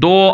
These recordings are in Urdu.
2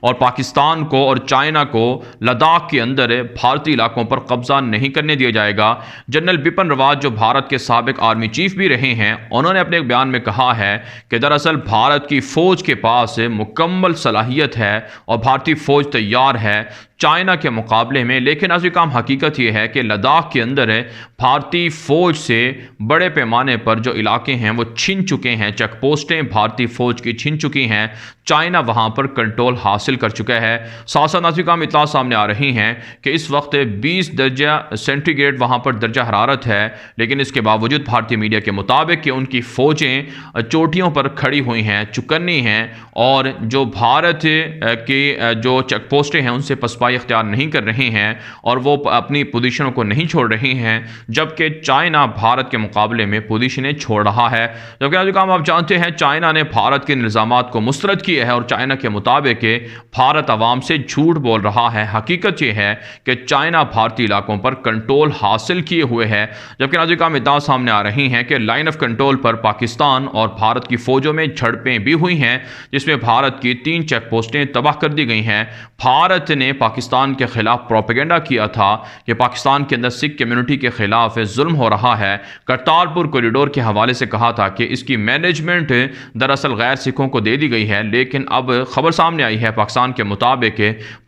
اور پاکستان کو اور چائنا کو لداخ کے اندر بھارتی علاقوں پر قبضہ نہیں کرنے دیا جائے گا۔ جنرل بپن راوت جو بھارت کے سابق آرمی چیف بھی رہے ہیں، انہوں نے اپنے ایک بیان میں کہا ہے کہ دراصل بھارت کی فوج کے پاس مکمل صلاحیت ہے اور بھارتی فوج تیار ہے چائنا کے مقابلے میں، لیکن عزیزان حقیقت یہ ہے کہ لداخ کے اندر بھارتی فوج سے بڑے پیمانے پر جو علاقے ہیں وہ چھن چکے ہیں، چیک پوسٹیں بھارتی فوج کی چھن چکی ہیں، چائنا وہاں پر کنٹرول حاصل کر چکا ہے۔ ساتھ ساتھ عزیزان اطلاع سامنے آ رہی ہیں کہ اس وقت 20 درجہ سینٹی گریڈ وہاں پر درجہ حرارت ہے، لیکن اس کے باوجود بھارتی میڈیا کے مطابق کہ ان کی فوجیں چوٹیوں پر کھڑی ہوئی ہیں، چکنی ہیں، اور جو بھارت کی جو چیک پوسٹیں ہیں ان سے پسپائی اختیار نہیں کر رہے ہیں اور وہ اپنی پوزیشنوں کو نہیں چھوڑ رہی ہیں، جبکہ چائنا بھارت کے مقابلے میں پوزیشنیں چھوڑ رہا ہے۔ جبکہ عزیزان آپ جانتے ہیں چائنا نے بھارت کے الزامات کو مسترد کیا ہے اور چائنا کے مطابق بھارت عوام سے جھوٹ بول رہا ہے۔ حقیقت یہ ہے کہ چائنا بھارتی علاقوں پر کنٹرول حاصل کیے ہوئے ہے، جبکہ عزیزان ادعا سامنے آ رہی ہیں کہ لائن آف کنٹرول پر پاکستان اور بھارت کی فوجوں میں جھڑپیں بھی ہوئی ہیں، جس میں بھارت کی 3 چیک پوسٹیں تباہ کر دی گئی ہیں۔ بھارت نے پاکستان کے خلاف پروپیگنڈا کیا تھا کہ پاکستان کے اندر سکھ کمیونٹی کے خلاف ظلم ہو رہا ہے۔ کرتارپور کوریڈور کے حوالے سے کہا تھا کہ اس کی مینجمنٹ دراصل غیر سکھوں کو دے دی گئی ہے، لیکن اب خبر سامنے آئی ہے پاکستان کے مطابق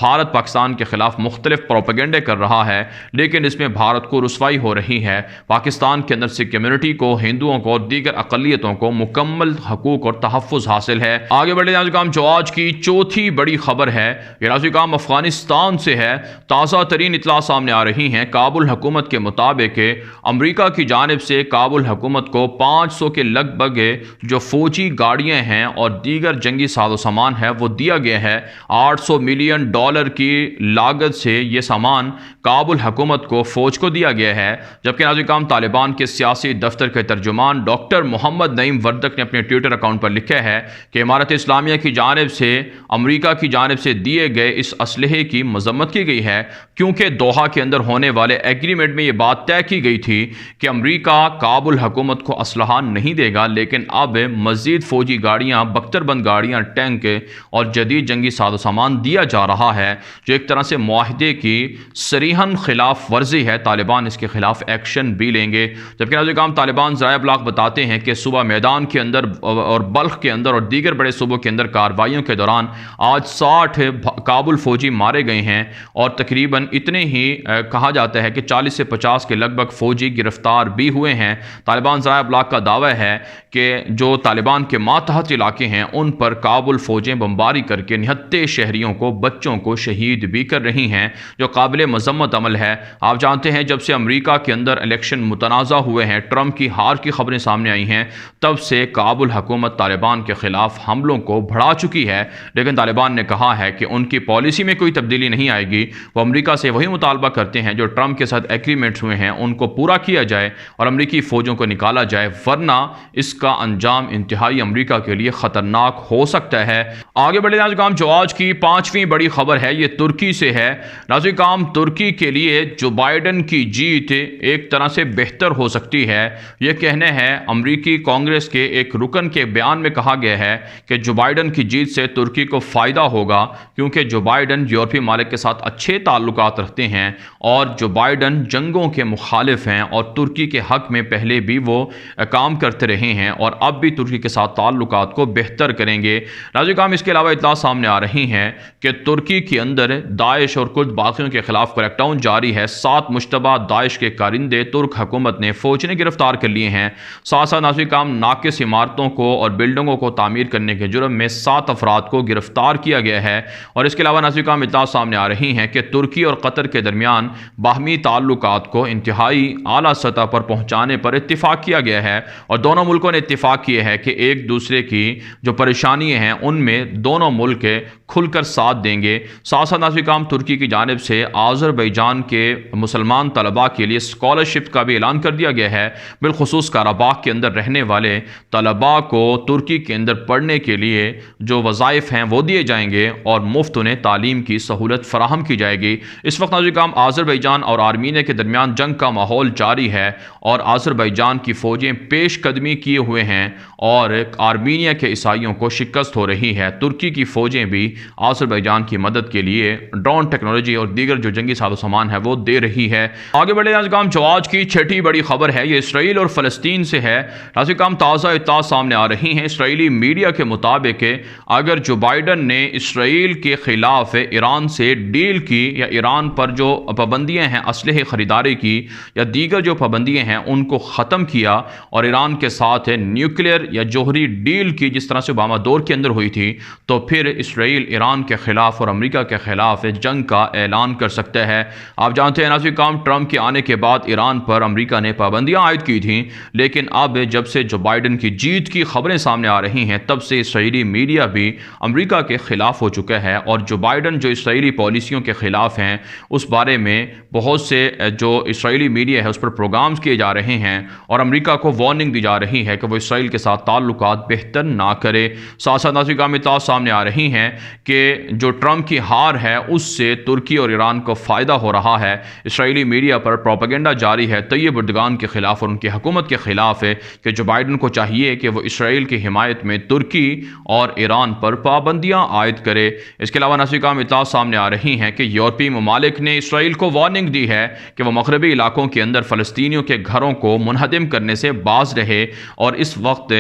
بھارت پاکستان کے خلاف مختلف پروپیگنڈے کر رہا ہے، لیکن اس میں بھارت کو رسوائی ہو رہی ہے۔ پاکستان کے اندر سکھ کمیونٹی کو، ہندوؤں کو اور دیگر اقلیتوں کو مکمل حقوق اور تحفظ حاصل ہے۔ آگے بڑھے عزیزان جو آج کی چوتھی بڑی خبر ہے یہ عزیزان افغانستان سے ہے۔ تازہ ترین اطلاع سامنے آ رہی ہیں۔ کابل حکومت کے مطابق امریکہ کی جانب سے کابل حکومت کو 500 کے لگ بھگ جو فوجی گاڑیاں ہیں اور دیگر جنگی ساز و سامان ہے وہ دیا گیا ہے۔ $800 ملین کی لاگت سے یہ سامان کابل حکومت کو فوج کو دیا گیا ہے، جبکہ عزیزان طالبان کے سیاسی دفتر کے ترجمان ڈاکٹر محمد نعیم وردک نے اپنے ٹویٹر اکاؤنٹ پر لکھا ہے کہ امارت اسلامیہ کی جانب سے امریکہ کی جانب سے دیے گئے اس اسلحے کی مذمت کی گئی ہے، کیونکہ دوحہ کے اندر ہونے والے ایگریمنٹ میں یہ بات طے کی گئی تھی کہ امریکہ کابل حکومت کو اسلحہ نہیں دے گا، لیکن اب مزید فوجی گاڑیاں، بختر بند گاڑیاں، ٹینک اور جدید جنگی ساز و سامان دیا جا رہا ہے، جو ایک طرح سے معاہدے کی صریحاً خلاف ورزی ہے۔ طالبان اس کے خلاف ایکشن بھی لیں گے، جبکہ عزیزان طالبان ذرائع ابلاغ بتاتے ہیں کہ صوبہ میدان کے اندر اور بلخ کے اندر اور دیگر بڑے صوبوں کے اندر کارروائیوں کے دوران آج 60 کابل فوجی مارے گئے ہیں اور تقریباً اتنے ہی کہا جاتا ہے کہ 40 سے 50 کے لگ بھگ فوجی گرفتار بھی ہوئے ہیں۔ طالبان ذرائع ابلاغ کا دعویٰ ہے کہ جو طالبان کے ماتحت علاقے ہیں ان پر کابل فوجیں بمباری کر کے نہتے شہریوں کو، بچوں کو شہید بھی کر رہی ہیں، جو قابل مذمت عمل ہے۔ آپ جانتے ہیں جب سے امریکہ کے اندر الیکشن متنازع ہوئے ہیں، ٹرمپ کی ہار کی خبریں سامنے آئی ہیں، تب سے کابل حکومت طالبان کے خلاف حملوں کو بڑھا چکی ہے، لیکن طالبان نے کہا ہے کہ ان کی پالیسی میں کوئی تبدیلی نہیں آئے گی۔ وہ امریکہ سے وہی مطالبہ کرتے ہیں جو ٹرمپ کے ساتھ ایگریمنٹس ہوئے ہیں ان کو پورا کیا جائے اور امریکی فوجوں کو نکالا جائے، ورنہ اس کا انجام انتہائی امریکہ کے لیے خطرناک ہو سکتا ہے۔ آگے بڑھے ناظرین، جو آج کی 5ویں بڑی خبر ہے یہ ترکی سے ہے۔ ناظرین، ترکی کے لیے جو بائیڈن کی جیت ایک طرح سے بہتر ہو سکتی ہے، یہ کہنا ہے امریکی کانگریس کے ایک رکن کے بیان میں کہا گیا ہے کہ جو بائیڈن کی جیت سے ترکی کو فائدہ ہوگا، کیونکہ جو بائیڈن یورپی ممالک کے ساتھ اچھے تعلقات رکھتے ہیں اور جو بائیڈن جنگوں کے مخالف ہیں اور ترکی کے حق میں پہلے بھی وہ کام کرتے رہے ہیں اور اب بھی ترکی کے ساتھ تعلقات کو بہتر کریں گے۔ ناظرین، اس کے علاوہ اطلاع سامنے آ رہی ہیں کہ ترکی کے اندر داعش اور کچھ باغیوں کے خلاف کریک ڈاؤن جاری ہے۔ 7 مشتبہ داعش کے کارندے ترک حکومت نے فوج نے گرفتار کر لیے ہیں۔ ساتھ ساتھ ناظرین، ناقص عمارتوں کو اور بلڈنگوں کو تعمیر کرنے کے جرم میں 7 افراد کو گرفتار کیا گیا ہے۔ اور اس کے علاوہ ناظرین، اطلاع سامنے آ رہی ہیں کہ ترکی اور قطر کے درمیان باہمی تعلقات کو انتہائی اعلیٰ سطح پر پہنچانے پر اتفاق کیا گیا ہے اور دونوں ملکوں نے اتفاق کیا ہے کہ ایک دوسرے کی جو پریشانیاں ہیں ان میں دونوں ملک کھل کر ساتھ دیں گے۔ ساتھ ساتھ ناظرین، ترکی کی جانب سے آذربائیجان کے مسلمان طلباء کے لیے اسکالرشپ کا بھی اعلان کر دیا گیا ہے۔ بالخصوص قراباغ کے اندر رہنے والے طلباء کو ترکی کے اندر پڑھنے کے لیے جو وظائف ہیں وہ دیے جائیں گے اور مفت انہیں تعلیم کی سہولت سہولت فراہم کی جائے گی۔ اس وقت ناظرین کرام آذربائیجان اور آرمینیا کے درمیان جنگ کا ماحول جاری ہے اور آذربائیجان کی فوجیں پیش قدمی کیے ہوئے ہیں اور آرمینیا کے عیسائیوں کو شکست ہو رہی ہے۔ ترکی کی فوجیں بھی آذربائیجان کی مدد کے لیے ڈرون ٹیکنالوجی اور دیگر جو جنگی ساز و سامان ہے وہ دے رہی ہے۔ آگے بڑھے ناظرین کرام، جو آج کی چھٹی بڑی خبر ہے یہ اسرائیل اور فلسطین سے ہے۔ ناظرین کرام تازہ اطلاعات سامنے آ رہی ہیں اسرائیلی میڈیا کے مطابق اگر جو بائیڈن نے اسرائیل کے خلاف ایران سے ڈیل کی یا ایران پر جو پابندیاں ہیں اسلحے خریداری کی یا دیگر جو پابندیاں ہیں ان کو ختم کیا اور ایران کے ساتھ نیوکلیئر یا جوہری ڈیل کی جس طرح سے اوباما دور کے اندر ہوئی تھی، تو پھر اسرائیل ایران کے خلاف اور امریکہ کے خلاف جنگ کا اعلان کر سکتا ہے۔ آپ جانتے ہیں ناظرین کرام ٹرمپ کے آنے کے بعد ایران پر امریکہ نے پابندیاں عائد کی تھیں، لیکن اب جب سے جو بائیڈن کی جیت کی خبریں سامنے آ رہی ہیں تب سے اسرائیلی میڈیا بھی امریکہ کے خلاف ہو چکا ہے اور جو بائیڈن جو اسرائیلی پالیسیوں کے خلاف ہیں اس بارے میں بہت سے جو اسرائیلی میڈیا ہے اس پر پروگرامز کیے جا رہے ہیں اور امریکہ کو وارننگ دی جا رہی ہے کہ وہ اسرائیل کے ساتھ تعلقات بہتر نہ کرے۔ ساتھ ساتھ ناظرین کرام اطلاعات سامنے آ رہی ہیں کہ جو ٹرمپ کی ہار ہے اس سے ترکی اور ایران کو فائدہ ہو رہا ہے۔ اسرائیلی میڈیا پر پروپیگنڈا جاری ہے طیب اردگان کے خلاف اور ان کی حکومت کے خلاف ہے کہ جو بائیڈن کو چاہیے کہ وہ اسرائیل کی حمایت میں ترکی اور ایران پر پابندیاں عائد کرے۔ اس کے علاوہ ناظرین کرام اطلاعات سامنے آ رہی ہیں کہ یورپی ممالک نے اسرائیل کو وارننگ دی ہے کہ وہ مغربی علاقوں کے اندر فلسطینیوں کے گھروں کو منہدم کرنے سے باز رہے اور اس وقت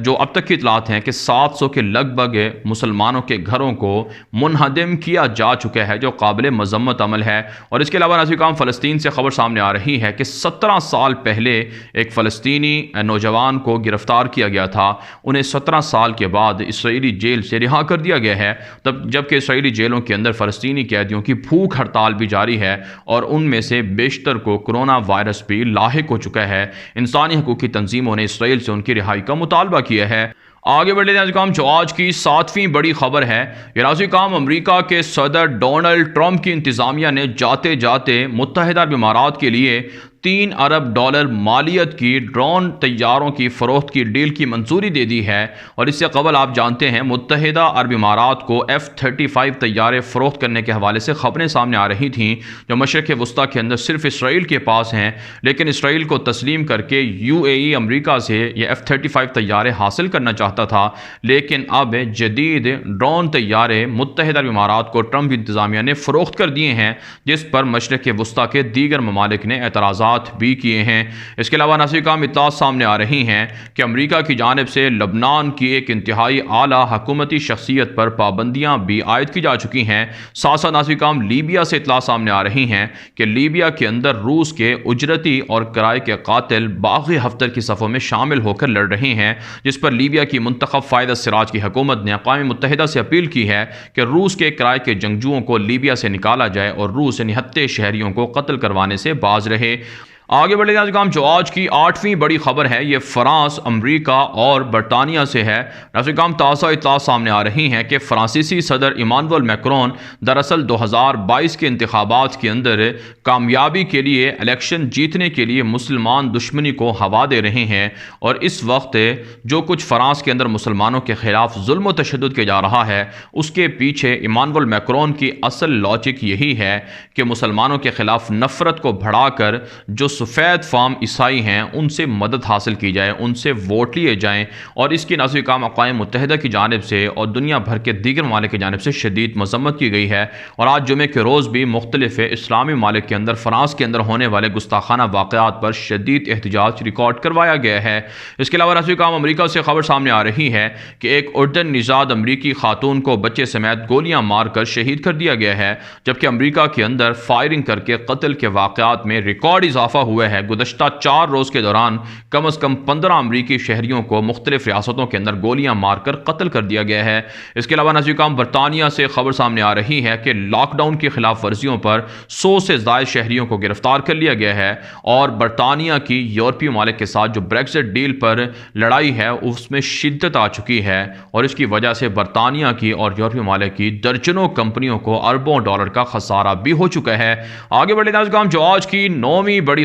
جو اب تک کی اطلاعات ہیں کہ 700 کے لگ بھگ مسلمانوں کے گھروں کو منہدم کیا جا چکا ہے جو قابل مذمت عمل ہے۔ اور اس کے علاوہ ناظرین کرام فلسطین سے خبر سامنے آ رہی ہے کہ 17 سال پہلے ایک فلسطینی نوجوان کو گرفتار کیا گیا تھا، انہیں 17 سال کے بعد اسرائیلی جیل سے رہا کر دیا گیا ہے، جبکہ اسرائیلی جیلوں کے اندر فلسطینی قیدیوں کی بھوک ہڑتال بھی جاری ہے اور ان میں سے بیشتر کو کورونا وائرس بھی لاحق ہو چکا ہے۔ انسانی حقوقی تنظیموں نے اسرائیل سے ان کی رہائی کا مطالبہ کیا ہے۔ آگے بڑھے ناظرین کرام جو آج کی 7ویں بڑی خبر ہے یہ ناظرین کرام امریکہ کے صدر ڈونلڈ ٹرمپ کی انتظامیہ نے جاتے جاتے متحدہ عرب امارات کے لیے $3 ارب مالیت کی ڈرون طیاروں کی فروخت کی ڈیل کی منظوری دے دی ہے۔ اور اس سے قبل آپ جانتے ہیں متحدہ عرب امارات کو F-35 طیارے فروخت کرنے کے حوالے سے خبریں سامنے آ رہی تھیں جو مشرق وسطیٰ کے اندر صرف اسرائیل کے پاس ہیں، لیکن اسرائیل کو تسلیم کر کے UAE امریکہ سے یہ F-35 طیارے حاصل کرنا چاہتا تھا، لیکن اب جدید ڈرون طیارے متحدہ عرب امارات کو ٹرمپ انتظامیہ نے فروخت کر دیے ہیں، جس پر مشرق وسطیٰ کے دیگر ممالک نے اعتراضات بھی کیے ہیں۔ اس کے علاوہ ناظرین کرام اطلاعات سامنے آ رہی ہیں کہ امریکہ کی جانب سے لبنان کی ایک انتہائی اعلیٰ حکومتی شخصیت پر پابندیاں بھی عائد کی جا چکی ہیں۔ ساتھ ساتھ ناظرین کرام لیبیا سے اطلاع سامنے آ رہی ہیں کہ لیبیا کے اندر روس کے اجرتی اور کرائے کے قاتل باغی حفتر کی صفوں میں شامل ہو کر لڑ رہے ہیں، جس پر لیبیا کی منتخب فائد السراج کی حکومت نے اقوام متحدہ سے اپیل کی ہے کہ روس کے کرائے کے جنگجوؤں کو لیبیا سے نکالا جائے اور روس نہتے شہریوں کو قتل کروانے سے باز رہے۔ آگے بڑھے ناظرین کرام جو آج کی 8ویں بڑی خبر ہے یہ فرانس، امریکہ اور برطانیہ سے ہے۔ ناظرین کرام تازہ اطلاعات سامنے آ رہی ہیں کہ فرانسیسی صدر ایمانوئل میکرون دراصل 2022 کے انتخابات کے اندر کامیابی کے لیے الیکشن جیتنے کے لیے مسلمان دشمنی کو ہوا دے رہے ہیں، اور اس وقت جو کچھ فرانس کے اندر مسلمانوں کے خلاف ظلم و تشدد کیا جا رہا ہے اس کے پیچھے ایمانوئل میکرون کی اصل لاجک یہی ہے کہ مسلمانوں کے خلاف نفرت کو بڑھا کر جو سفید فام عیسائی ہیں ان سے مدد حاصل کی جائے، ان سے ووٹ لیے جائیں، اور اس کی ناظرین کرام اقوام متحدہ کی جانب سے اور دنیا بھر کے دیگر ممالک کی جانب سے شدید مذمت کی گئی ہے۔ اور آج جمعے کے روز بھی مختلف اسلامی ممالک کے اندر فرانس کے اندر ہونے والے گستاخانہ واقعات پر شدید احتجاج ریکارڈ کروایا گیا ہے۔ اس کے علاوہ ناظرین کرام امریکہ سے خبر سامنے آ رہی ہے کہ ایک اردن نژاد امریکی خاتون کو بچے سمیت گولیاں مار کر شہید کر دیا گیا ہے، جبکہ امریکہ کے اندر فائرنگ کر کے قتل کے واقعات میں ریکارڈ اضافہ ہوا ہے۔ گزشتہ 4 روز کے دوران کم از کم 15 امریکی شہریوں کو مختلف ریاستوں کے اندر گولیاں مار کر قتل کر دیا گیا ہے۔ اس کے علاوہ ناظرین کرام برطانیہ سے خبر سامنے آ رہی ہے کہ لاک ڈاؤن کی خلاف ورزیوں پر 100 سے زائد شہریوں کو گرفتار کر لیا گیا ہے، اور برطانیہ کی یورپی ممالک کے ساتھ جو بریگزٹ ڈیل پر لڑائی ہے اس میں شدت آ چکی ہے، اور اس کی وجہ سے برطانیہ کی اور یورپی ممالک کی درجنوں کمپنیوں کو اربوں ڈالر کا خسارہ بھی ہو چکا ہے۔ آگے بڑھے ناظرین کرام جو آج کی 9ویں بڑی